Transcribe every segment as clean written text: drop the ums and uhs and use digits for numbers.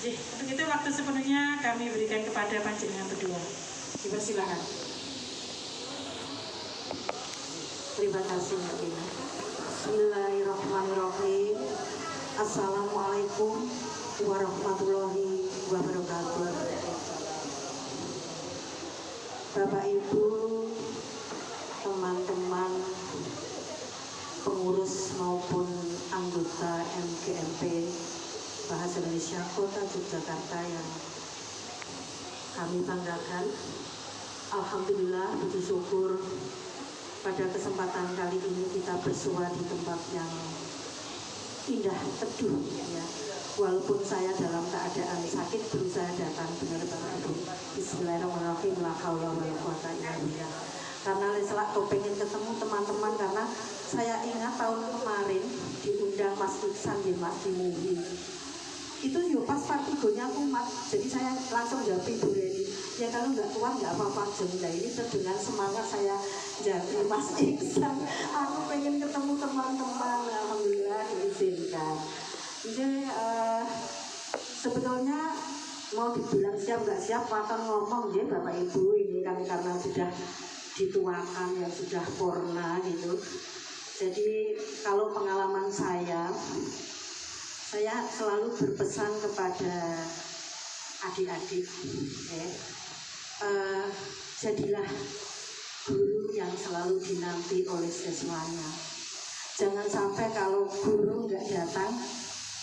Untuk itu waktu sepenuhnya kami berikan kepada panjenengan berdua. Dipersilakan. Terima kasih Mbak Ina. Bismillahirrahmanirrahim. Assalamualaikum warahmatullahi wabarakatuh. Bapak Ibu, teman-teman pengurus maupun anggota MGMP Bahasa Indonesia Kota Yogyakarta yang kami banggakan, alhamdulillah puji syukur pada kesempatan kali ini kita bersua di tempat yang indah teduh ya. Walaupun saya dalam keadaan sakit berusaha datang benar-benar Bismillahirrahmanirrahim, la haula wala quwata illa billah. Karena selak pengen ketemu teman-teman, karena saya ingat tahun kemarin diundang Mas Iksan di Mas di Muhi. Itu yo pas partigonya umat, jadi saya langsung jawab Ibu Reni, ya kalau nggak kuat nggak apa-apa jengda. Ini dengan semangat saya jadi Mas Iksan, aku pengen ketemu teman-teman, alhamdulillah diizinkan. Jadi sebetulnya mau dibilang siap nggak siap akan ngomong ya Bapak Ibu, ini kan karena sudah dituakan yang sudah porna gitu. Jadi kalau pengalaman saya selalu berpesan kepada adik-adik ya, jadilah guru yang selalu dinanti oleh siswanya. Jangan sampai kalau guru nggak datang,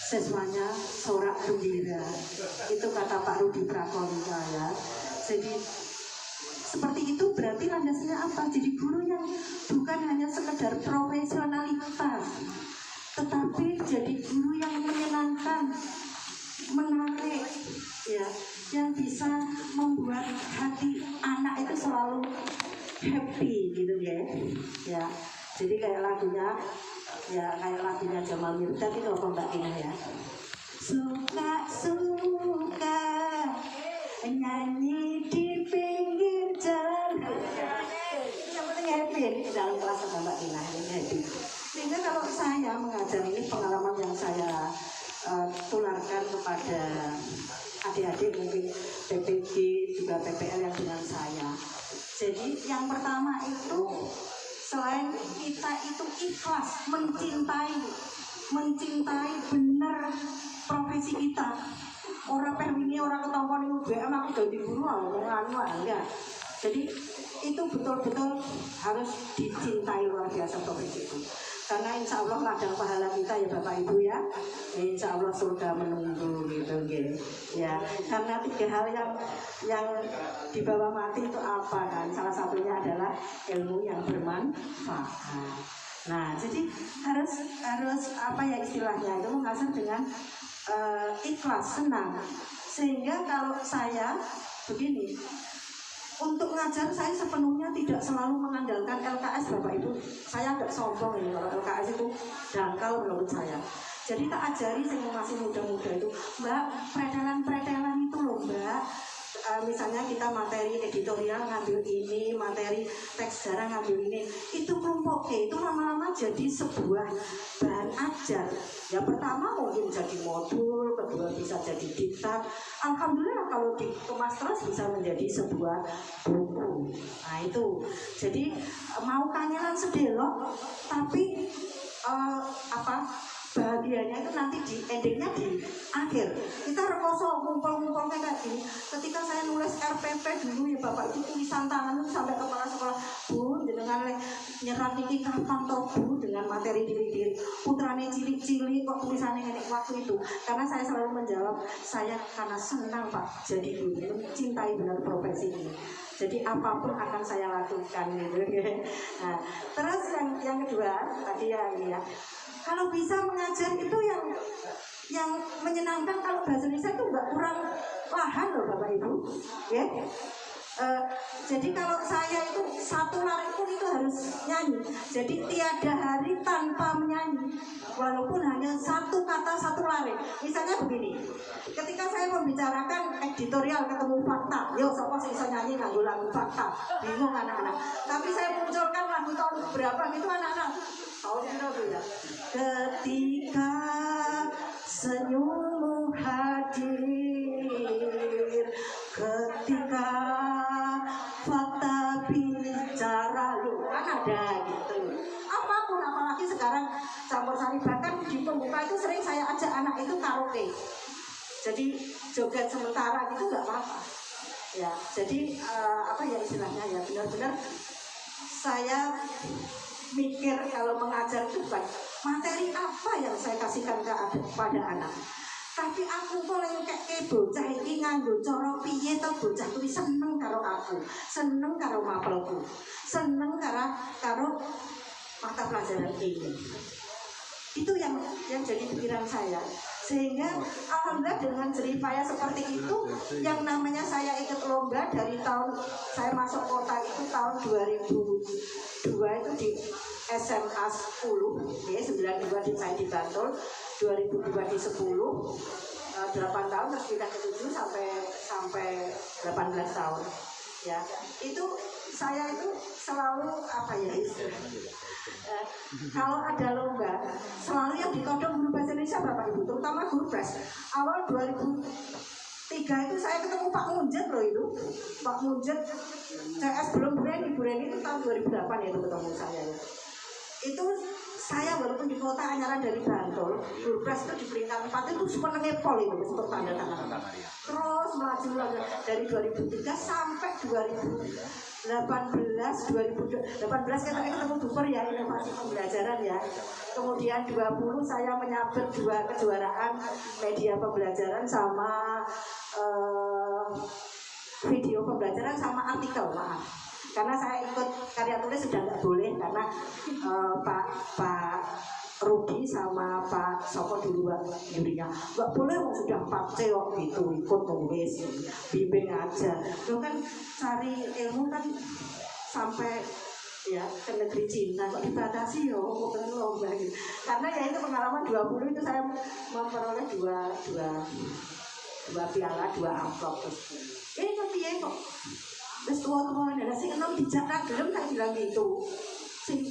siswanya sorak gembira. Itu kata Pak Rudi Prakolika ya. Jadi seperti itu berarti landasnya apa? Jadi guru yang bukan hanya sekedar profesionalitas, tetapi jadi guru yang menyenangkan, menarik, ya, yang bisa membuat hati anak itu selalu happy gitu ya. Ya, jadi kayak lagunya Jamal Mirdad itu apa Mbak Ina ya? Suka-suka nyanyi di pinggir jalan. Yang penting happy ini dalam kelas sama Mbak Ina, ini happy. Sehingga kalau saya mengajar, ini pengalaman yang saya tularkan kepada adik-adik mungkin PPG juga PPL yang dengan saya. Jadi yang pertama itu selain kita itu ikhlas mencintai benar profesi kita. Orang ini orang ketompo ning UGM aku ganti guru enggak. Jadi itu betul-betul harus dicintai luar biasa profesi itu. Karena insya Allah ladang pahala kita ya Bapak Ibu ya, insya Allah surga menunggu gitu ya. Karena 3 hal yang dibawa mati itu apa kan? Salah satunya adalah ilmu yang bermanfaat. Nah jadi harus apa ya istilahnya itu mengajar dengan ikhlas, senang. Sehingga kalau saya begini, untuk mengajar saya sepenuhnya tidak selalu mengandalkan LKS Bapak Ibu. Saya agak sombong ini kalau LKS itu dangkal menurut saya. Jadi tak ajari yang masih muda-muda itu, Mbak, pretelan itu loh Mbak. Misalnya kita materi editorial ngambil ini, materi teks sejarah ngambil ini, itu kelompok itu lama-lama jadi sebuah bahan ajar. Ya pertama mungkin jadi modul, kedua bisa jadi diktat. Alhamdulillah kalau dikemas terus bisa menjadi sebuah buku. Nah itu, jadi mau kanyalan sedelok, tapi bahagianya itu nanti di endingnya di akhir. Kita rekoso ngumpul-ngumpul kayak gini. Ketika saya nulis RPP dulu ya Bapak, itu tulisan tangan itu sampai kepala sekolah, Bu, dengan nyerat ini kapan toh Bu, dengan materi diri putrane cilik-cilik kok tulisannya ngene waktu itu. Karena saya selalu menjawab, saya karena senang Pak jadi guru, mencintai benar profesi ini. Jadi apapun akan saya lakukan gitu. Nah, terus yang kedua tadi ya, kalau bisa mengajar itu yang menyenangkan. Kalau bahasa Indonesia itu nggak kurang lahan loh Bapak Ibu, ya. Jadi kalau saya itu satu lari pun itu harus nyanyi. Jadi tiada hari tanpa menyanyi, walaupun hanya satu kata satu lari. Misalnya begini, ketika saya membicarakan editorial ketemu fakta, yo siapa sih bisa nyanyi nganggo lagu fakta, bingung anak-anak. Tapi saya munculkan lagu tahun berapa gitu anak-anak. Ketika senyummu hadir ada gitu. Apapun, apalagi sekarang campur sari, bahkan di pembuka itu sering saya ajak anak itu karaoke. Jadi joget sementara gitu nggak apa-apa. Ya, jadi apa ya istilahnya ya, benar-benar saya mikir kalau mengajar itu bukan materi apa yang saya kasihkan kepada anak, tapi aku kok yang kayak bocah ini nganggo cara piye to bocah kuwi seneng karo aku, seneng karo mapelku, seneng karo mata pelajaran ini. Itu yang jadi pikiran saya. Sehingga alhamdulillah dengan jeripaya seperti itu, yang namanya saya ikut lomba dari tahun saya masuk kota itu tahun 2002 itu di SMA 10, ya 92 saya di Bantul, 2002 di 10, 8 tahun terus pindah ke 7 sampai 18 tahun. Ya, itu saya itu selalu apa ya istilahnya, kalau ada lomba selalu yang ditodong guru bahasa Indonesia Bapak Ibu, terutama guru pres. Awal 2003 itu saya ketemu Pak Munjet loh, itu Pak Munjet CS belum Bu Reni itu tahun 2008 ya itu ketemu saya ya. Itu saya walaupun di kota Anyaran dari Bantul, guru pres itu di peringkat 4 itu super ngepol itu untuk tanda tangan. Terus melaju lagi dari 2003 sampai 2018 kita ketemu Duper ya, inovasi pembelajaran ya. Kemudian 20 saya menyabet 2 kejuaraan media pembelajaran sama video pembelajaran sama artikel, maaf. Karena saya ikut karya tulis sudah nggak boleh karena Pak Rudi sama Pak Soko dulu jurinya nggak boleh, sudah 4 C gitu ikut tulis, bimbing aja. Lo kan cari ilmu kan sampai ya ke negeri Cina kok dibatasi ya bukan lomba gitu. Karena ya itu pengalaman 20 itu saya memperoleh dua piala, 2 amplop terus. Tapi ya kok wis tua-tua ada sing enom dijak ra gelem tak bilang gitu. Sing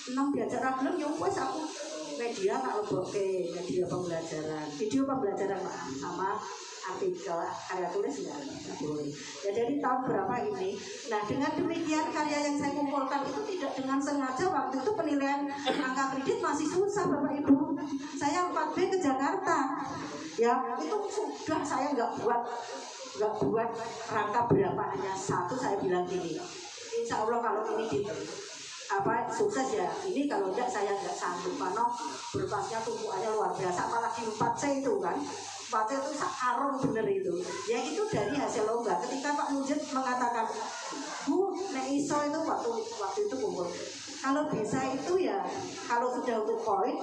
enom diajak ra gelem ya wis aku media tak lebokke, media pembelajaran, video pembelajaran sama artikel karya tulis enggak boleh. Ya dari tahun berapa ini. Nah, dengan demikian karya yang saya kumpulkan itu tidak dengan sengaja. Waktu itu penilaian angka kredit masih susah Bapak Ibu. Saya 4B ke Jakarta. Ya, itu sudah saya nggak buat rangka berapa, hanya 1 saya bilang gini, insya Allah kalau ini sukses ya ini, kalau enggak saya nggak sanggup karena berpasnya tumpuannya luar biasa, apalagi 4C itu kan, 4C itu sekarung bener itu ya. Itu dari hasil lomba ketika Pak Mujid mengatakan Bu, nek iso itu waktu itu kumpul, kalau bisa itu ya kalau sudah untuk poin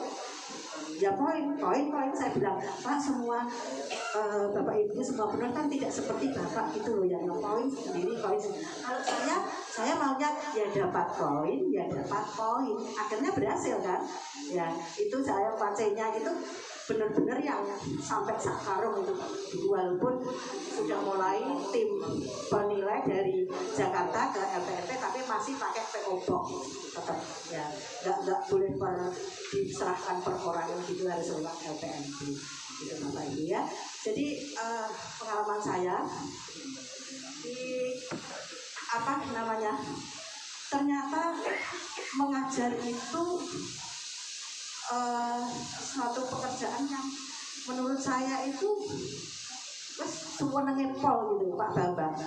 ya poin saya bilang Pak, semua Bapak Ibu semua benar kan tidak seperti Bapak gitu loh yang poin sendiri. Kalau saya maunya ya dapat poin, akhirnya berhasil kan ya. Itu saya pacenya itu benar-benar yang sampai sekarang itu, walaupun sudah mulai tim penilai dari Jakarta ke LPMP tapi masih pakai PO Box tetap ya, nggak boleh diserahkan per orang yang gitu, harus lewat LPMP gitu Bapak Ibu ya. Jadi pengalaman saya di ternyata mengajar itu suatu pekerjaan yang menurut saya itu senenge pol gitu Pak Bambang.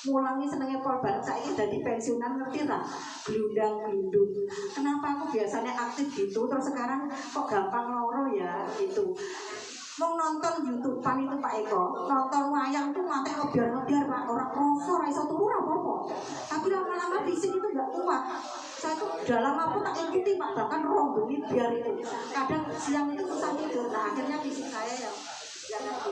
Mulangi senenge pol bareng saya dari pensiunan, ngerti lah glundang-glundung. Kenapa aku biasanya aktif gitu terus sekarang kok gampang loro ya gitu. Mau nonton YouTube-an itu Pak Eko, nonton wayang tuh mati ngebiar Pak, orang kroso ra iso turu ra apa-apa. Tapi lama-lama fisik itu enggak kuat. Saya tuh dalam aku tak ikuti Pak, bahkan bengi biar itu. Kadang siang itu susah tidur. Nah, akhirnya fisik saya yang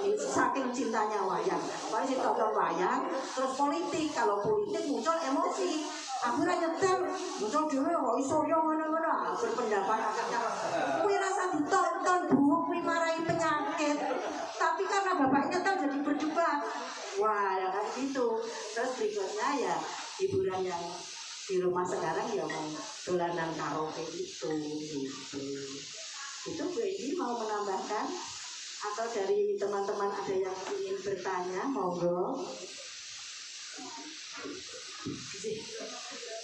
ini saking cintanya wayang. Apalagi saya tonton wayang, terus politik. Kalau politik muncul emosi. Akhirnya nyetel, muncul dhewe kok iso yo ngono-ngono. Berpendapat akhirnya kuwi rasa ditonton Bu, kuwi marahi penyakit. Tapi karena Bapak nyetel jadi berdebat. Wah, ya kan gitu. Terus berikutnya ya hiburan yang di rumah sekarang ya mau dolanan karaoke itu gitu. Itu Bu Edi mau menambahkan atau dari teman-teman ada yang ingin bertanya, monggo.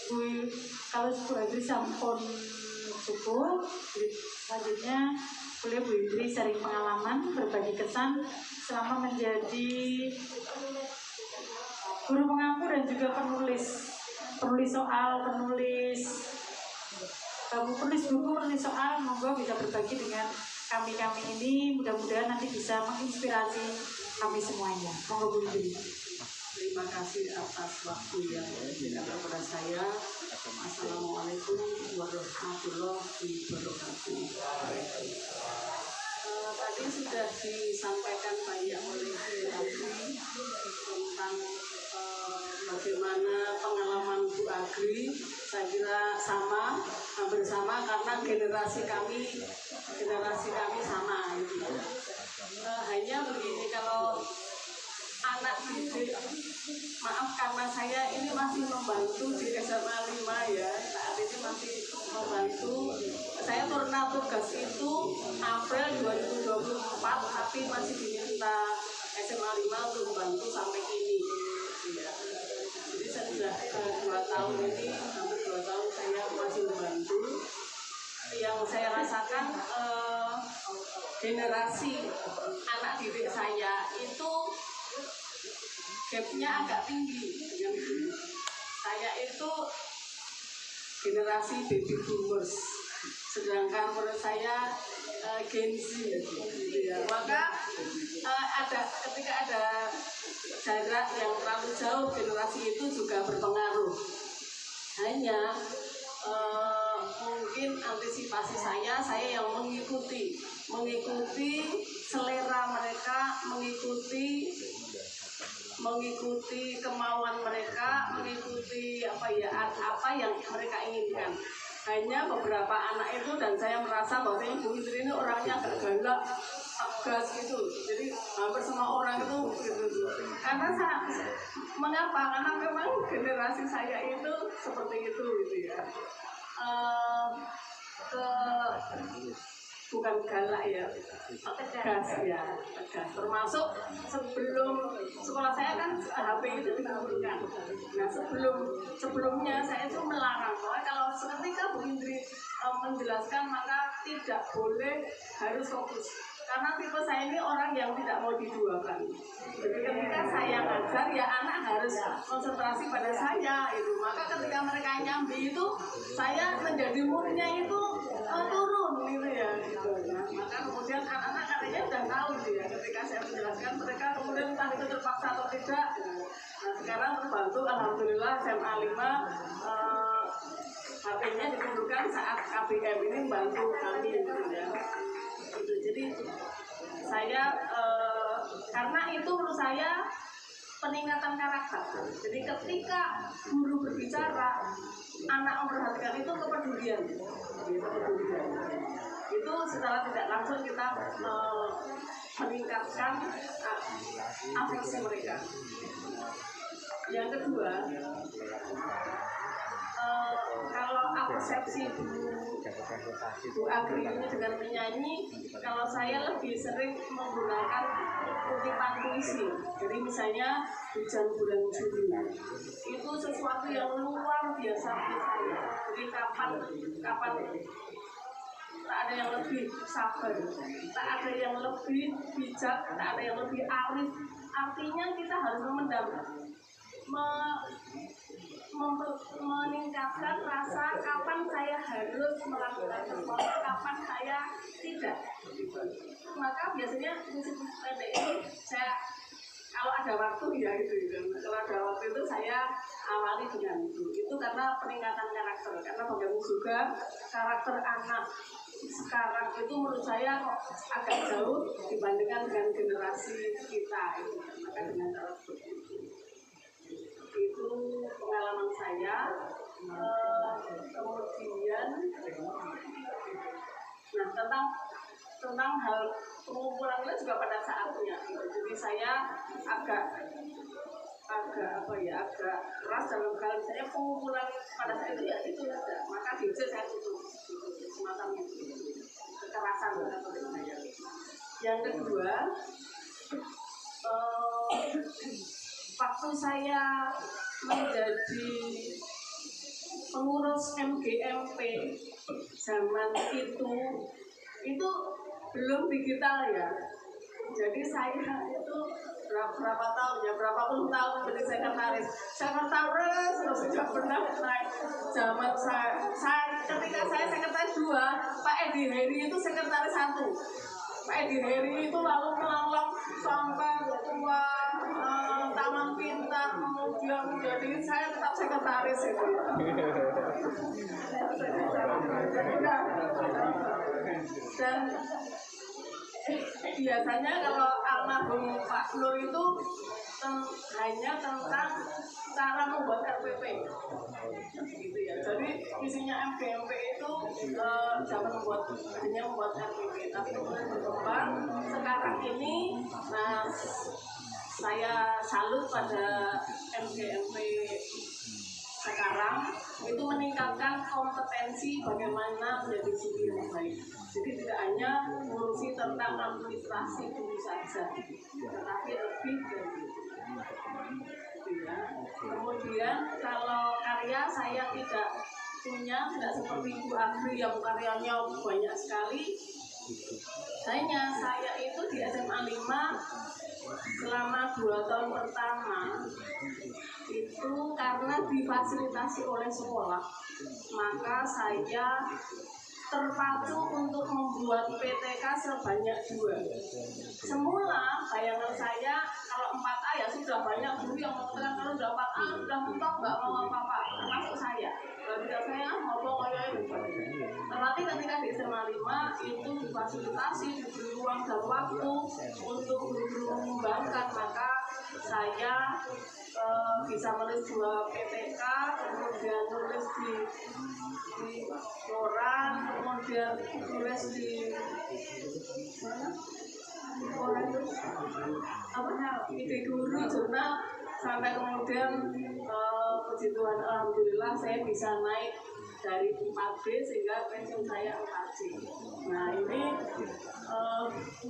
Bu kalau Bu Indri sampun cukup, selanjutnya boleh Bu Indri sharing pengalaman, berbagi kesan selama menjadi guru pengampu dan juga penulis soal, penulis buku, penulis soal. Monggo bisa berbagi dengan kami ini, mudah-mudahan nanti bisa menginspirasi kami semuanya. Monggo Bu Indri. Terima kasih atas waktu yang diberikan kepada saya. Assalamualaikum warahmatullahi wabarakatuh. Tadi sudah disampaikan banyak oleh Bu Agri tentang bagaimana pengalaman Bu Agri. Saya kira hampir sama karena generasi kami sama gitu. Hanya begini, kalau anak didik, maaf karena saya ini masih membantu di SMA 5 ya, saat ini masih membantu. Saya pernah tugas itu April 2024, tapi masih diminta SMA 5 untuk membantu sampai kini ya. Jadi saya sudah 2 tahun ini, hampir 2 tahun saya masih membantu. Yang saya rasakan generasi anak didik saya itu gapnya agak tinggi dengan dulu. Saya itu generasi baby boomers, sedangkan menurut saya Gen Z gitu ya. Maka ketika ada jarak yang terlalu jauh, generasi itu juga berpengaruh. Hanya mungkin antisipasi saya yang mengikuti selera mereka, mengikuti kemauan mereka, mengikuti apa yang mereka inginkan. Hanya beberapa anak itu, dan saya merasa bahwa Bu Indri ini orangnya agak galak, tegas gitu. Jadi hampir semua orang itu gitu. Mengapa? Karena memang generasi saya itu seperti itu gitu ya. Bukan galak ya, tegas ya, tegas. Termasuk sebelum sekolah saya kan HP itu dikumpulkan. Nah sebelumnya saya itu melarang bahwa kalau ketika Bu Indri menjelaskan maka tidak boleh harus fokus. Karena tipe saya ini orang yang tidak mau diduakan. Jadi ketika saya ngajar ya anak harus konsentrasi pada saya itu. Maka ketika mereka nyambi itu saya menjadi moodnya itu turun gitu ya. Gitu. Nah, maka kemudian anak-anak katanya udah tahu gitu ya. Ketika saya menjelaskan mereka kemudian entah itu terpaksa atau tidak. Nah sekarang terbantu alhamdulillah SMA 5 HP-nya dikumpulkan saat KBM ini membantu kami gitu ya. Gitu. Jadi saya karena itu menurut saya peningkatan karakter. Jadi ketika guru berbicara, anak memperhatikan itu kepedulian. Itu secara tidak langsung kita meningkatkan afeksi mereka. Yang kedua, kalau persepsi Bu Agri ini dengan menyanyi, kalau saya lebih sering menggunakan kutipan puisi. Jadi misalnya Hujan Bulan Juli itu sesuatu yang luar biasa bagi saya. Jadi kapan tak ada yang lebih sabar, tak ada yang lebih bijak, tak ada yang lebih arif. Artinya kita harus meningkatkan rasa kapan saya harus melakukan sesuatu, kapan saya tidak. Maka biasanya prinsip pendek ini saya kalau ada waktu ya gitu. Kalau ada waktu itu saya awali dengan itu. Itu karena peningkatan karakter. Karena bagaimana juga karakter anak sekarang itu menurut saya kok agak jauh dibandingkan dengan generasi kita itu. Maka dengan cara seperti itu pengalaman saya. Kemudian tentang hal pengumpulan itu juga pada saatnya. Jadi saya agak keras dalam hal saya pengumpulan pada saat itu ya itu ada. Maka DJ saya tutup semacam itu kekerasan dari saya. Yang kedua, waktu saya menjadi pengurus MGMP zaman itu belum digital ya. Jadi saya itu berapa tahun ya, berapa puluh tahun menjadi sekretaris terus sudah pernah naik. Zaman saya ketika saya sekretaris 2, Pak Edi Heri itu sekretaris 1. Pak Edi Heri itu lalu melanglang sampai ketua Taman Pintar, kemudian jadi saya tetap sekretaris itu. Dan biasanya kalau almarhum Pak Nur itu hanya tentang cara membuat RPP gitu ya. Jadi isinya MGMP itu hanya membuat RPP, tapi kemudian berkembang sekarang ini. Nah, saya salut pada MGMP sekarang itu meningkatkan kompetensi bagaimana menjadi guru yang baik. Jadi tidak hanya mengurusi tentang administrasi guru saja, tetapi lebih dari itu ya. Kemudian kalau karya saya tidak seperti Bu Agri yang karyanya banyak sekali. Hanya saya itu di SMA 5 selama 2 tahun pertama itu karena difasilitasi oleh sekolah, maka saya terpacu untuk membuat PTK sebanyak 2. Semula bayangan saya kalau 4A ya sudah banyak guru yang mengatakan kalau sudah 4A sudah mentok nggak mau apa-apa, termasuk saya. Kalau tidak saya mau pokoknya itu. Tetapi ketika di SMA 5 itu difasilitasi, diberi ruang dan waktu untuk guru-guru mengembangkan, maka saya bisa menulis 2 PTK, kemudian nulis di koran, kemudian tulis di koran ide guru jurnal, sampai kemudian puji Tuhan alhamdulillah saya bisa naik dari 4B sehingga pensiun saya 4C. Nah ini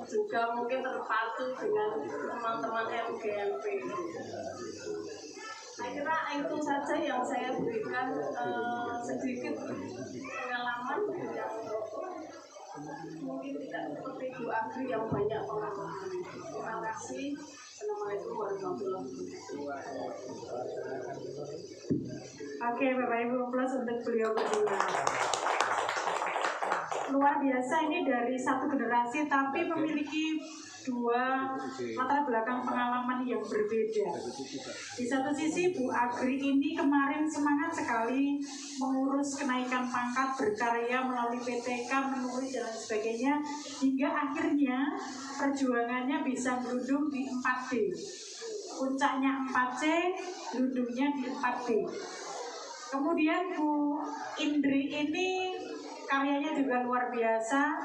juga mungkin terpacu dengan teman-teman MGMP. Saya kira itu saja yang saya berikan sedikit pengalaman yang mungkin tidak seperti Bu Agri yang banyak pengalaman. Terima kasih. Assalamualaikum warahmatullahi wabarakatuh. Oke, Bapak Ibu, plus untuk beliau berdua. Luar biasa, ini dari satu generasi tapi memiliki 2 latar belakang pengalaman yang berbeda. Di satu sisi Bu Agri ini kemarin semangat sekali mengurus kenaikan pangkat, berkarya melalui PTK, menulis dan lain sebagainya, hingga akhirnya perjuangannya bisa berujung di 4D. Puncaknya 4C, berujungnya di 4D. Kemudian Bu Indri ini karyanya juga luar biasa,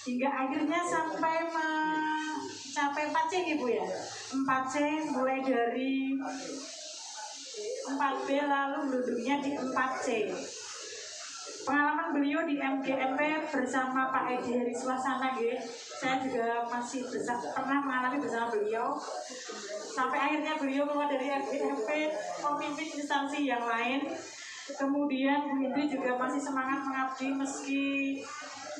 hingga akhirnya sampai mencapai 4C Ibu ya. 4C mulai dari 4B lalu berujungnya di 4C. Pengalaman beliau di MGMP bersama Pak Edi Heri Swasana, saya juga masih pernah mengalami bersama beliau. Sampai akhirnya beliau keluar dari MGMP memimpin instansi yang lain. Kemudian Bu Indri juga masih semangat mengabdi meski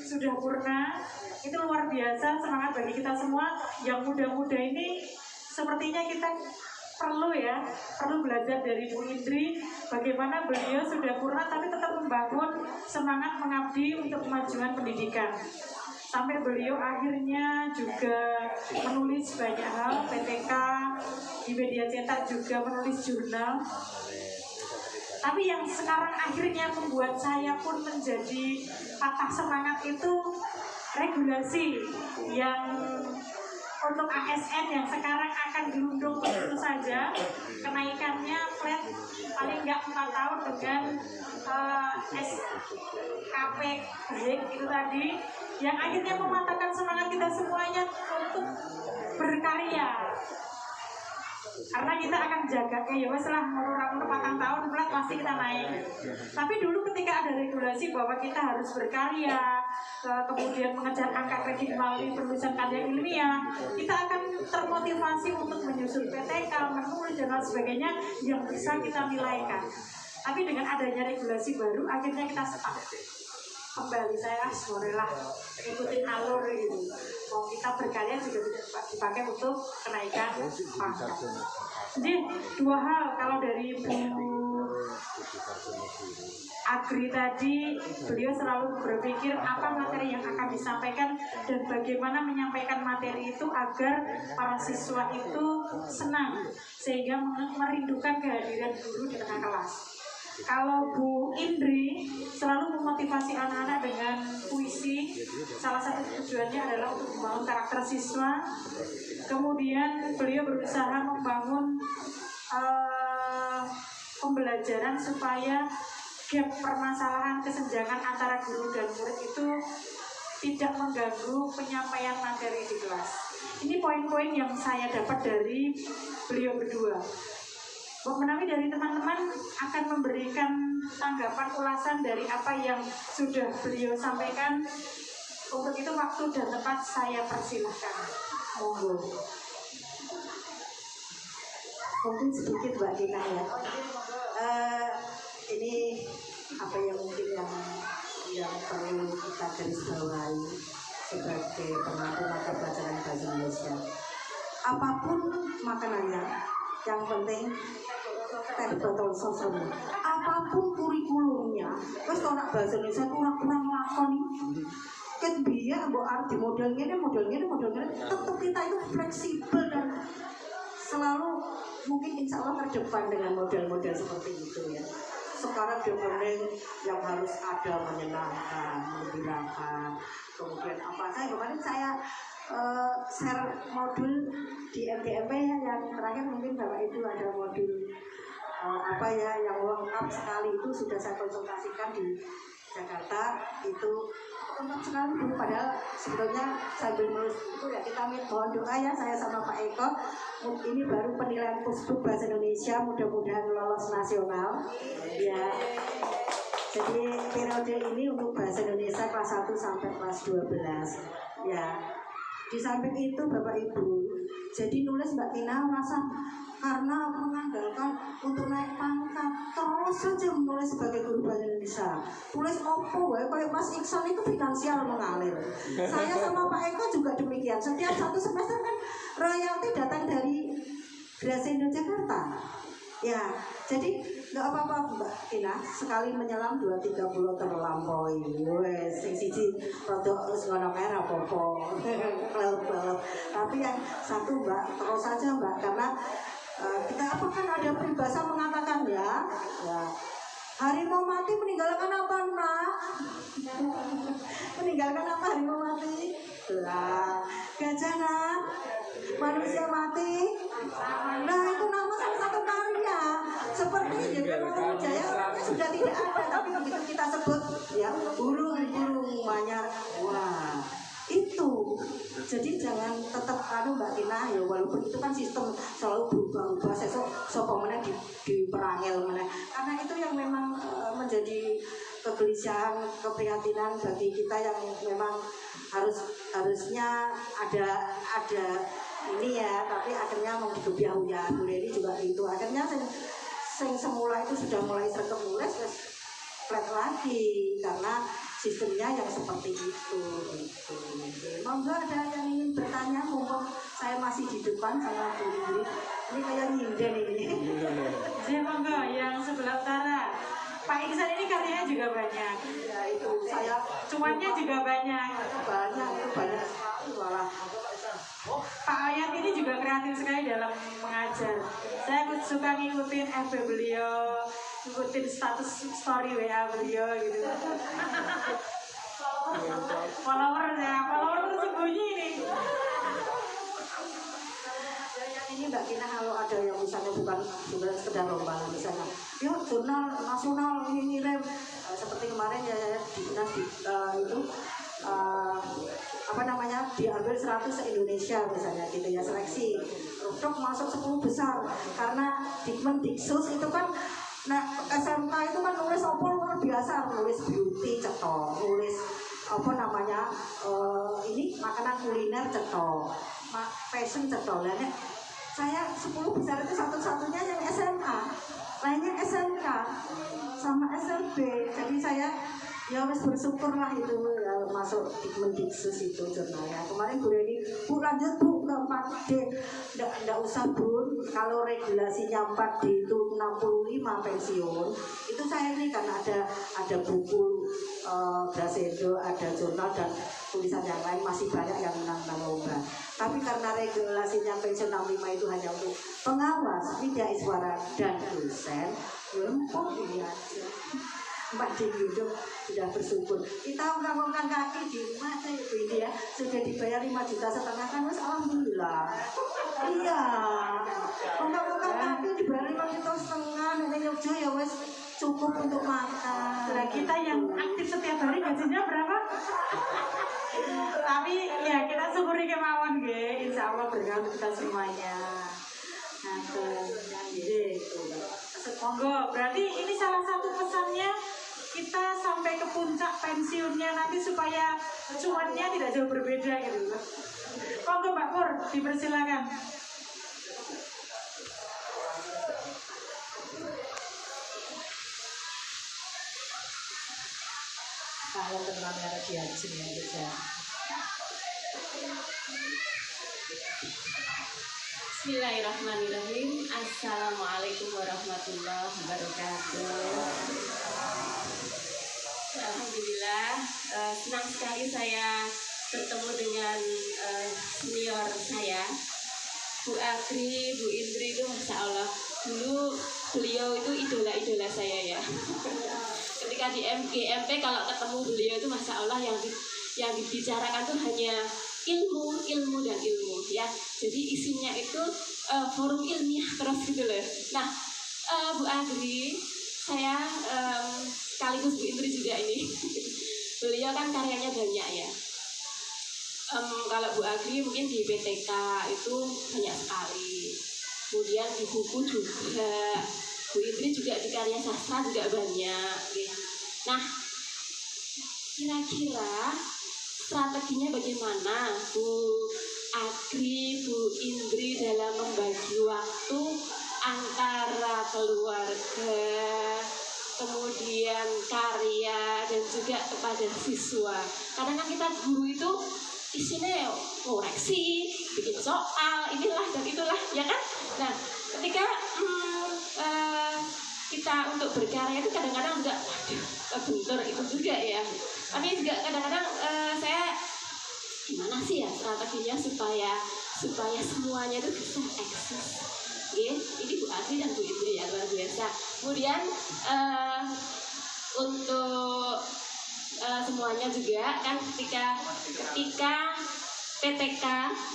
sudah purna. Itu luar biasa semangat bagi kita semua yang muda-muda ini. Sepertinya kita perlu belajar dari Bu Indri bagaimana beliau sudah purna tapi tetap membangun semangat mengabdi untuk kemajuan pendidikan. Sampai beliau akhirnya juga menulis banyak hal, PTK, di media cetak juga menulis jurnal. Tapi yang sekarang akhirnya membuat saya pun menjadi patah semangat itu regulasi yang untuk ASN yang sekarang akan diunduh begitu saja, kenaikannya flat paling nggak 4 tahun dengan SKP break itu tadi, yang akhirnya mematahkan semangat kita semuanya untuk berkarya. Karena kita akan jaga, ya wes lah ngurang-ngurang 4 tahun flat pasti kita naik. Tapi dulu ketika ada regulasi bahwa kita harus berkarya, kemudian mengejar angka kredit melalui penulisan karya ilmiah, kita akan termotivasi untuk menyusun PTK, menulis dan lain sebagainya yang bisa kita nilaikan. Tapi dengan adanya regulasi baru, akhirnya kita stuck. Kembali saya bolehlah ikutin alur gitu. Mau kita berkarya juga tidak dipakai untuk kenaikan pangkat. Jadi dua hal kalau dari Bu Agri tadi, beliau selalu berpikir apa materi yang akan disampaikan dan bagaimana menyampaikan materi itu agar para siswa itu senang sehingga merindukan kehadiran guru di tengah kelas. Kalau Bu Indri selalu memotivasi anak-anak dengan puisi, salah satu tujuannya adalah untuk membangun karakter siswa. Kemudian beliau berusaha membangun pembelajaran supaya gap permasalahan kesenjangan antara guru dan murid itu tidak mengganggu penyampaian materi di kelas. Ini poin-poin yang saya dapat dari beliau berdua. Bu Menawi dari teman-teman akan memberikan tanggapan ulasan dari apa yang sudah beliau sampaikan. Untuk itu waktu dan tempat saya persilahkan. Monggo. Mungkin sedikit Mbak Tina ya. Ini apa yang mungkin yang perlu kita garis bawahi sebagai pengaku mata pelajaran bahasa Indonesia. Apapun makanannya, yang penting teh botol sosone. Apapun kurikulumnya, wis ora bahasa Indonesia kurang lakoni. Ket biya mbok arep di model ngene, tetap kita itu fleksibel dan selalu mungkin insya Allah terdepan dengan model-model seperti itu ya. Sekarang domain yang harus ada menyenangkan, menggembirakan, kemudian apa kemarin saya share modul di MGMP yang terakhir mungkin Bapak Ibu ada modul yang lengkap sekali itu sudah saya konsultasikan di Jakarta itu lengkap sekali Bu. Padahal sebetulnya sambil menulis itu ya kita mohon doa ya saya sama Pak Eko. Ini baru penilaian Pusbuk Bahasa Indonesia, mudah-mudahan lolos nasional ya. Jadi periode ini untuk Bahasa Indonesia kelas 1 sampai kelas 12 ya. Di samping itu Bapak Ibu, jadi nulis Mbak Tina merasa karena mengandalkan untuk naik pangkat terus saja menulis sebagai guru bahasa Indonesia. Tulis opo wae kayak Mas Iksan itu finansial mengalir. Saya sama Pak Eko juga demikian. Setiap satu semester kan royalti datang dari Grasindo Jakarta. Ya, jadi nggak apa-apa Mbak Tina, sekali menyelam 2-3 bulan terlampaui. Wes, sing siji rodok wis ngono kae ra apa-apa. Tapi yang satu Mbak, terus saja Mbak, karena kita apa kan ada peribahasa mengatakan ya, harimau mati meninggalkan apa nak? Meninggalkan apa harimau mati? Lah, gajah nak, manusia mati. Nah itu nama salah satu karya. Seperti Jaya Jaya sudah tidak ada, tapi begitu kita sebut ya burung-burung manyar, wah itu. Jadi jangan tetap Mbak Tina ya, walaupun itu kan sistem selalu berubah-ubah, sesok sapa meneh diperangel meneh. Karena itu yang memang menjadi kegelisahan, keprihatinan bagi kita yang memang harusnya ada ini ya, tapi akhirnya mau digebiah-gebiah. Bu Leli juga itu akhirnya sing semula itu sudah mulai sergap nulis terus flat lagi karena sistemnya yang seperti itu gitu. Monggo ada yang ingin bertanya, mumpung saya masih di depan sama Bu Indri. Ini kayak nyinden ini. Jadi monggo yang sebelah utara. Pak Iksan ini karyanya juga banyak. Ya itu saya Cuannya juga banyak. Itu banyak sekali malah. Pak Ayat ini juga kreatif sekali dalam mengajar. Saya suka ngikutin FB beliau, ngikutin status story WA beliau gitu. Follower tersembunyi nih. Ini Mbak Tina kalau ada yang misalnya bukan sekedar lomba, misalnya yuk jurnal nasional ini ngirim seperti kemarin ya di dinas itu diambil 100 se-Indonesia misalnya gitu ya, seleksi untuk masuk 10 besar karena Dikmendiksus itu kan SMK itu kan nulis apa luar biasa, nulis beauty cetok, nulis ini makanan kuliner cetok, fashion cetok. Saya 10 besar itu satu-satunya yang SMA, lainnya SMK sama SLB. Jadi saya ya harus bersyukur lah itu ya masuk di Mendiksus itu jurnalnya. Kemarin Bu Reni, Bu lanjut Bu ke 4D. Nggak usah Bu, kalau regulasinya 4D itu 65 pensiun. Itu saya ini kan ada buku Grasendo, ada jurnal dan tulisan yang lain, masih banyak yang menang lomba. Tapi karena regulasinya pensiun 65 itu hanya untuk pengawas, tidak iswara dan dosen, lempok ini aja. Mbak Dewi itu sudah bersyukur. Kita ongkang-ongkang kaki di rumah aja Ibu ini ya, sudah dibayar 5,5 juta kan, wes alhamdulillah. Iya, ongkang-ongkang kaki dibayar 5,5 juta, nenek Yogyo ya wes cukup untuk makan. Nah, kita yang aktif setiap hari gajinya berapa? Tapi ya kita syukuri kemauan ge, insya Allah berkah untuk kita semuanya. Nah, monggo, berarti ini salah satu pesannya kita sampai ke puncak pensiunnya nanti supaya cuannya tidak jauh berbeda gitu. Monggo Mbak Pur, dipersilakan. Kalau tenang ya diajin ya bisa. Bismillahirrahmanirrahim. Assalamualaikum warahmatullahi wabarakatuh. Alhamdulillah, senang sekali saya bertemu dengan senior saya, Bu Agri, Bu Indri itu Masya Allah. Dulu beliau itu idola saya ya. Ketika di MGMP kalau ketemu beliau itu Masya Allah yang dibicarakan tuh hanya ilmu dan ilmu ya. Jadi isinya itu forum ilmiah terus gitu loh. Nah, Bu Agri, saya sekaligus Bu Indri juga ini. Beliau kan karyanya banyak ya. Kalau Bu Agri mungkin di PTK itu banyak sekali. Kemudian di buku juga. Bu Indri juga di karya sastra juga banyak. Nah, kira-kira strateginya bagaimana Bu Agri, Bu Indri dalam membagi waktu antara keluarga, kemudian karya, dan juga kepada siswa? Kadang kan kita guru itu isinya koreksi, bikin soal, inilah dan itulah, ya kan? Nah, ketika kita untuk berkarya itu kadang-kadang juga bentur itu juga ya. Tapi juga kadang-kadang saya gimana sih ya strateginya supaya semuanya itu bisa eksis. Ini Bu Agri dan Bu Indri ya, luar biasa. Kemudian untuk semuanya juga kan ketika PTK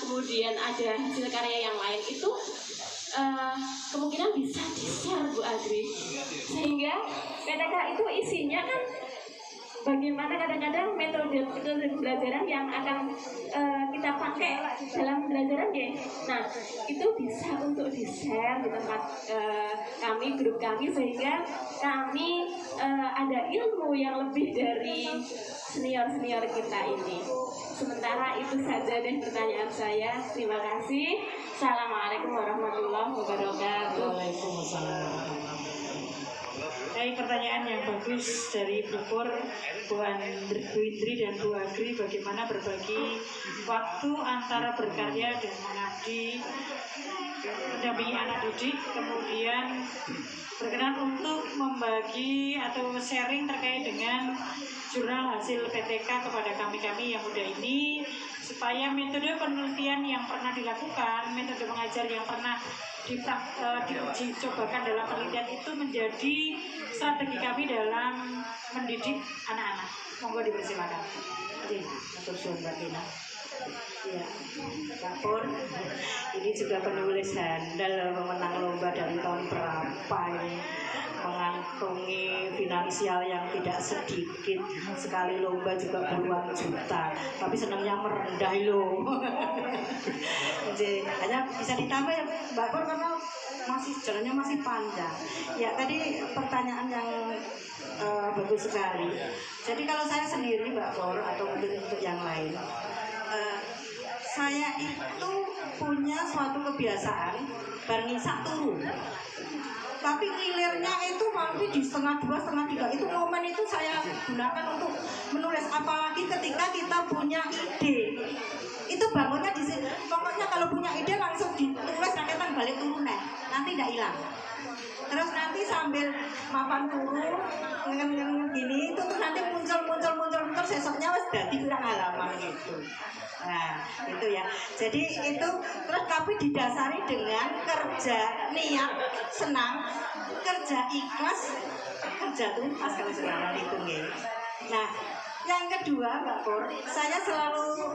kemudian ada hasil karya yang lain itu kemungkinan bisa di-share Bu Agri, sehingga PTK itu isinya kan bagaimana kadang-kadang metode pembelajaran yang akan kita pakai dalam pembelajaran ya. Nah, itu bisa untuk di-share di tempat kami, grup kami, sehingga kami ada ilmu yang lebih dari senior-senior kita ini. Sementara itu saja deh pertanyaan saya. Terima kasih. Assalamualaikum warahmatullahi wabarakatuh. Waalaikumsalam. Baik, pertanyaan yang bagus dari Bu Pur, Bu Indri dan Bu Agri, bagaimana berbagi waktu antara berkarya dan mengabdi, mendampingi anak didik, kemudian berkenan untuk membagi atau sharing terkait dengan jurnal hasil PTK kepada kami-kami yang muda ini, supaya metode penelitian yang pernah dilakukan, metode mengajar yang pernah dicobakan dalam penelitian itu menjadi strategi kami dalam mendidik anak-anak. Monggo dipersilakan. Oke, atur suwun Mbak Tina. Ya, Kak Pur, ini juga penulis handal memenang lomba dari tahun berapa ini, mengantongi finansial yang tidak sedikit, sekali lomba juga puluhan juta, tapi senangnya merendah loh. Jadi hanya bisa ditambah ya Mbak Pur karena jalannya masih panjang. Ya tadi pertanyaan yang bagus sekali. Jadi kalau saya sendiri Mbak Pur atau mungkin untuk yang lain, saya itu punya suatu kebiasaan bareng isak turu. Tapi ngilirnya itu nanti di setengah 2, setengah 3. Itu momen itu saya gunakan untuk menulis. Apalagi ketika kita punya ide. Itu bangunnya di sini. Pokoknya kalau punya ide langsung ditulis, rakyatan balik turun nanti tidak hilang. Terus nanti sambil mapan turu gini itu tuh nanti muncul terus besoknya wes dadi kurang halaman gitu. Nah itu ya, jadi itu terus tapi didasari dengan kerja niat senang, kerja ikhlas, kerja tuntas kalau sekarang itu nih. Nah yang kedua Mbak Pur, saya selalu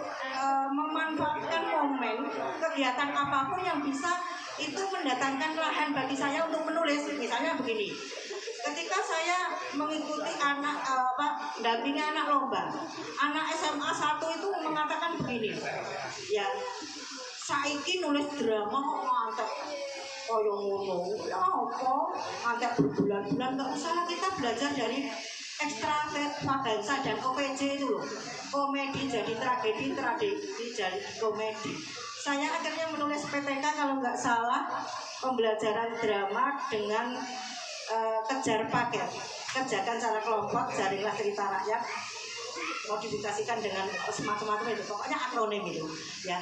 memanfaatkan momen kegiatan apapun yang bisa itu mendatangkan lahan bagi saya untuk menulis. Misalnya begini, ketika saya mengikuti dampingi anak lomba, anak SMA 1 itu mengatakan begini, ya saiki nulis drama kok ngantek koyo ngono, ya apa ngantek berbulan-bulan, nggak usah kita belajar dari ekstravaganza dan OPJ itu loh, komedi jadi tragedi, tragedi jadi komedi. Saya akhirnya menulis PTK kalau nggak salah, pembelajaran drama dengan kejar paket, kerjakan secara kelompok, jaringlah cerita rakyat, modifikasikan dengan semacam-macam itu, pokoknya akronim gitu ya.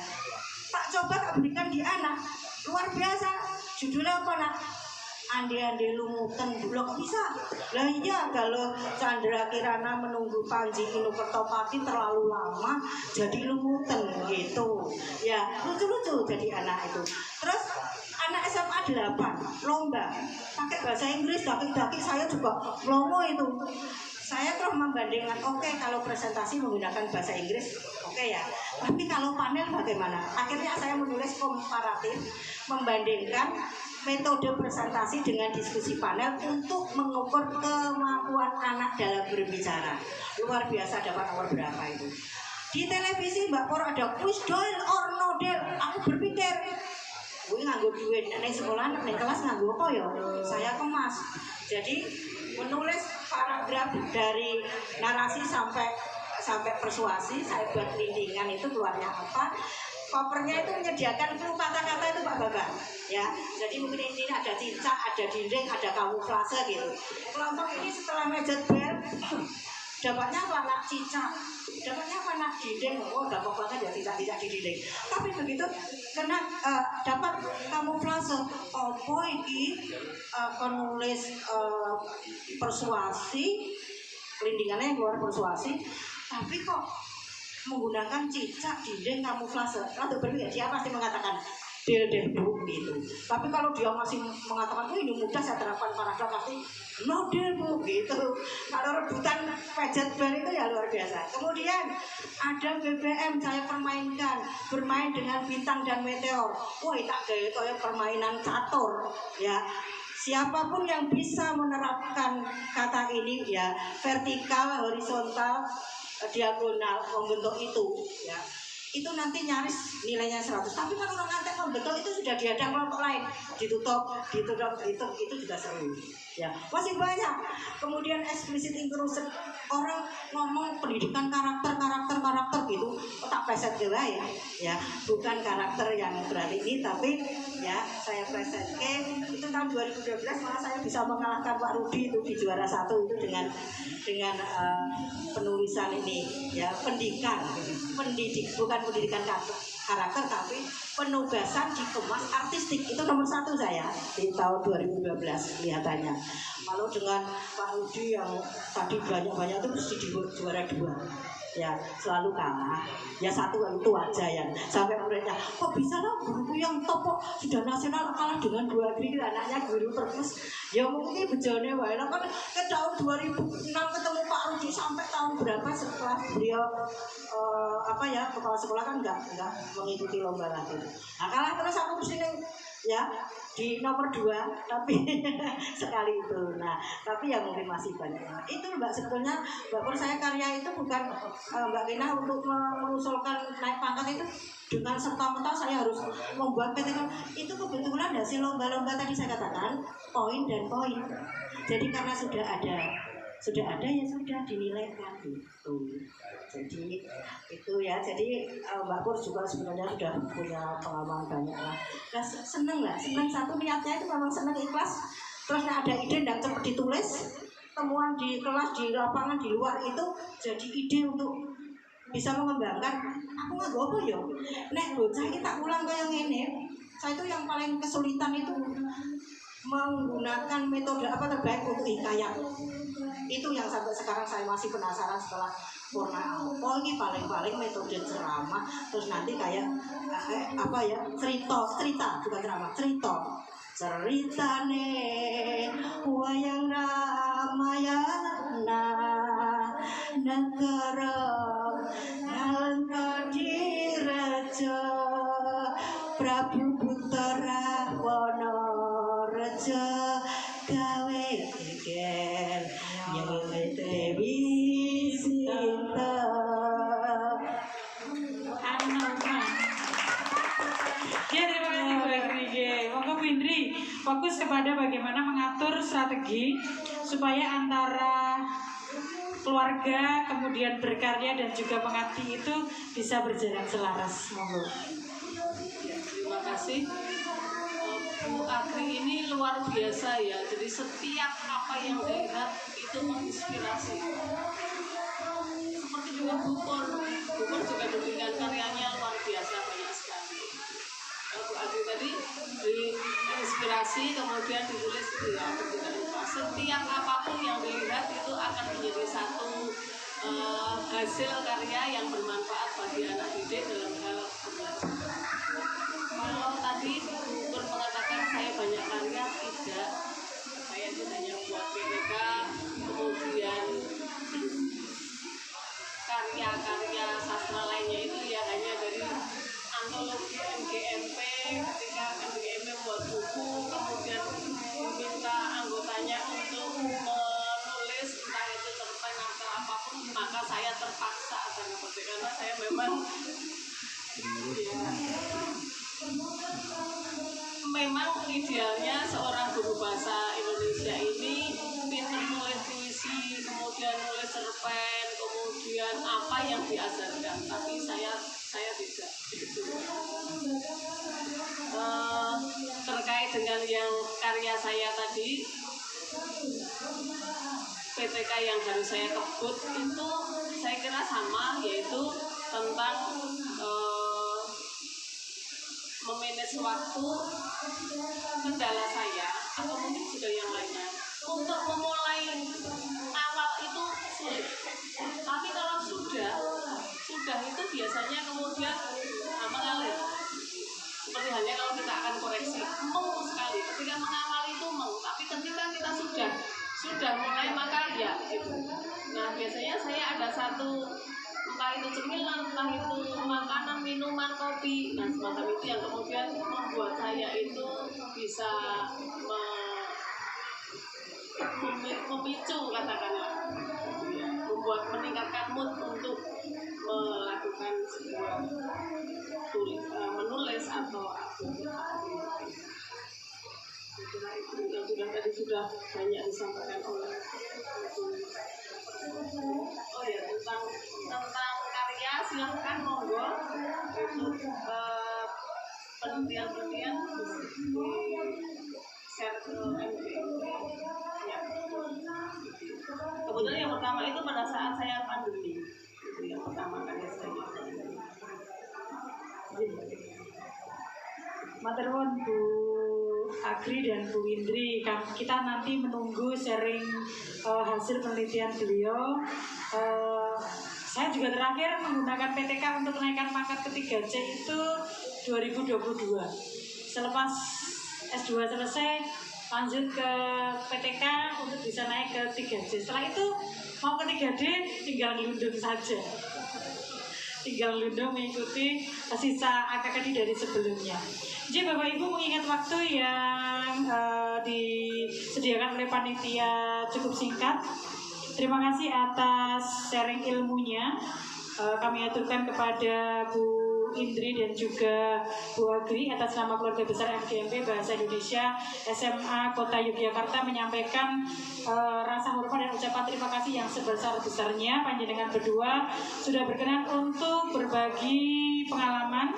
Tak coba tak berikan di anak, luar biasa. Judulnya apa nak? Andi-andi lumutan blok bisa. Lah iya, kalau Chandra Kirana menunggu Panji Kinukertopati terlalu lama jadi lumutan gitu. Ya, lucu-lucu jadi anak itu. Terus anak SMA 8 lomba pakai bahasa Inggris, daki-daki saya juga lomo itu. Saya terus membandingkan, oke, kalau presentasi menggunakan bahasa Inggris, oke ya. Tapi kalau panel bagaimana? Akhirnya saya menulis komparatif, membandingkan metode presentasi dengan diskusi panel untuk mengukur kemampuan anak dalam berbicara. Luar biasa, dapat nomor berapa itu. Di televisi Mbak Por ada quiz doel or no del. Aku berpikir, gue nganggo duit nek sekolah nek kelas nganggo apa ya? Saya kemas. Jadi menulis paragraf dari narasi sampai persuasi, saya buat lindingan itu keluarnya apa. Covernya itu menyediakan clue kata-kata itu Pak Bapak ya. Jadi mungkin ini ada cicak, ada dinding, ada kamuflase gitu. Kelompok ini setelah mejet bel dapatnya apa? Nak cicak, dapatnya apa? Nak dinding. Oh gampang banget ya, tidak di dinding. Tapi begitu kena dapat kamuflase. Apa ini penulis persuasi, lindingannya keluar persuasi, tapi kok menggunakan cicak, dinding, kamuflase. Lalu berpikir dia pasti mengatakan del deh bu gitu. Tapi kalau dia masih mengatakan ini mudah saya terapkan paragraf, pasti no del bu gitu. Kalau rebutan pejet bel itu ya luar biasa. Kemudian ada BBM saya permainkan, bermain dengan bintang dan meteor. Woi tak kayak permainan catur ya. Siapapun yang bisa menerapkan kata ini ya, vertikal, horizontal, diagonal membentuk itu ya, itu nanti nyaris nilainya 100. Tapi kalau orang ngantek membentuk itu sudah dihadang kelompok lain, ditutup itu juga seru ya, masih banyak. Kemudian explicit inclusion, orang ngomong pendidikan karakter gitu, tak preset juga ya, bukan karakter yang berarti ini, tapi ya saya preset itu tahun 2012 malah saya bisa mengalahkan Pak Rudi itu di juara 1 itu dengan penulisan ini ya, bukan pendidikan karakter tapi penugasan dikemas artistik, itu nomor 1 saya di tahun 2012 kelihatannya. Kalau dengan Pak Rudi yang tadi banyak itu mesti di juara 2 ya, selalu kalah ya, 1 itu aja ya. Sampai muridnya, kok bisa lah guruku yang top kok sudah nasional kalah dengan 2 negeri, anaknya guru perpus. Ya mungkin bejone wae lah kan ke tahun 2006 ketemu Pak Rudi sampai tahun berapa setelah beliau kepala sekolah kan enggak mengikuti lomba lagi. Nah kalah terus aku mesti ya di nomor 2 tapi sekali itu. Nah tapi ya mungkin masih banyak itu Mbak. Sebetulnya Mbak Pur, saya karya itu bukan Mbak Rina untuk mengusulkan naik pangkat itu dengan serta-merta saya harus membuat PTK. Itu kebetulan hasil lomba-lomba tadi saya katakan, poin dan poin. Jadi karena sudah ada sudah ada ya sudah dinilaikan gitu. Jadi itu ya, jadi Mbak Pur juga sebenarnya sudah punya pengalaman banyak lah. Nah, seneng satu niatnya itu memang seneng ikhlas. Terus ada ide dan cepat ditulis, temuan di kelas, di lapangan, di luar itu jadi ide untuk bisa mengembangkan. Aku nggak gopo ya, nek bocah ini tak ulang kayak ini. Saya itu yang paling kesulitan itu menggunakan metode apa terbaik untuk hikayat. Itu yang sampai sekarang saya masih penasaran setelah Purna. Oh ini paling metode ceramah, terus nanti kayak apa ya, cerita bukan ceramah, ceritane wayang Ramayana negara Ngalengkadiraja Prabu Putra Wonorejo gawe geger nyewe Dewi Sinta. Ya, terima kasih Bu Agri. Monggo Bu Indri fokus kepada bagaimana mengatur strategi supaya antara keluarga, kemudian berkarya dan juga mengabdi itu bisa berjalan selaras. Monggo. Terima kasih. Bu Agri ini luar biasa ya. Jadi setiap apa yang dilihat itu menginspirasi. Seperti juga Bu Pur juga demikian, karyanya luar biasa, banyak sekali. Bu Agri tadi diinspirasi kemudian ditulis ya, setiap apapun yang dilihat itu akan menjadi satu hasil karya yang bermanfaat bagi anak didik dalam hal belajar. Kalau tadi Bu Pur mengatakan saya banyak karya, tidak, saya itu hanya buat PPK, kemudian karya-karya sastra lainnya itu ya hanya dari antologi MGMP, ketika MGMP membuat buku, kemudian meminta anggotanya untuk menulis entah itu cerpen atau apapun, maka saya terpaksa akan seperti, karena saya memang memang idealnya seorang guru bahasa Indonesia ini pintar nulis puisi, kemudian nulis cerpen, kemudian apa yang diajarkan, tapi saya tidak. Terkait dengan yang karya saya tadi, PTK yang harus saya kebut itu saya kira sama, yaitu tentang memanage waktu. Kendala saya atau mungkin juga yang lainnya untuk memulai awal itu sulit, tapi kalau sudah itu biasanya kemudian mengalir. Seperti halnya kalau kita akan koreksi, sekali ketika mengawal itu tapi ketika kita sudah mulai maka ya gitu. Nah biasanya saya ada satu, entah itu cemilan, entah itu makanan, minuman, kopi, nah semacam itu yang kemudian membuat saya itu bisa memicu, katakanlah, meningkatkan mood untuk melakukan sebuah menulis atau yang sudah banyak disampaikan oleh tentang karya, silahkan monggo itu penelitian di share ke MGMP ya. Kebetulan yang pertama itu pada saat saya pandemi, itu yang pertama karya saya. Matur nuwun Bu Agri dan Bu Indri. Kita nanti menunggu sharing hasil penelitian beliau. Saya juga terakhir menggunakan PTK untuk kenaikan pangkat ke 3C itu 2022. Selepas S2 selesai, lanjut ke PTK untuk bisa naik ke 3C. Setelah itu mau ke 3D tinggal ngelundung saja. Tinggal ngelundung mengikuti sisa akademi dari sebelumnya. Jadi Bapak Ibu mengingat waktu yang disediakan oleh panitia cukup singkat. Terima kasih atas sharing ilmunya. Kami aturkan kepada Bu Bu Indri dan juga Bu Agri atas nama keluarga besar MGMP Bahasa Indonesia SMA Kota Yogyakarta menyampaikan rasa hormat dan ucapan terima kasih yang sebesar-besarnya. Panjenengan berdua sudah berkenan untuk berbagi pengalaman,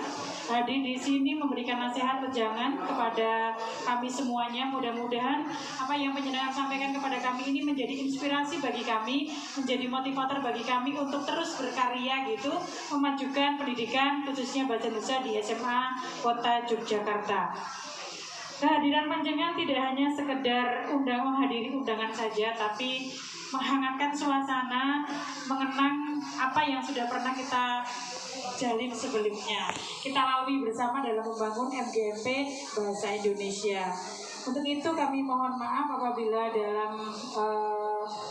hadir di sini memberikan nasihat wejangan kepada kami semuanya. Mudah-mudahan apa yang panjenengan sampaikan kepada kami ini menjadi inspirasi bagi kami, menjadi motivator bagi kami untuk terus berkarya gitu, memajukan pendidikan khususnya bahasa Indonesia di SMA Kota Yogyakarta. Kehadiran panjenengan tidak hanya sekedar menghadiri undangan saja, tapi menghangatkan suasana, mengenang apa yang sudah pernah kita jalin sebelumnya. Kita lalui bersama dalam membangun MGMP Bahasa Indonesia. Untuk itu kami mohon maaf apabila dalam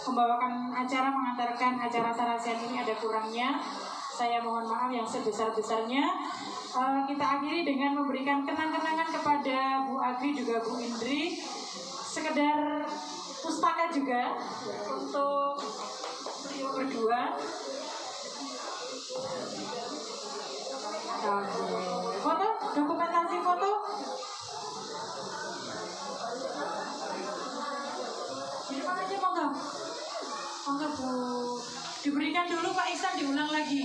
membawakan acara, mengantarkan acara Sarasian ini ada kurangnya. Saya mohon maaf yang sebesar-besarnya. Kita akhiri dengan memberikan kenang-kenangan kepada Bu Agri juga Bu Indri, sekedar pustaka juga untuk beliau berdua. Foto, dokumentasi foto. Terima kasih, monggo. Monggo Bu. Diberikan dulu Pak Ihsan, diulang lagi.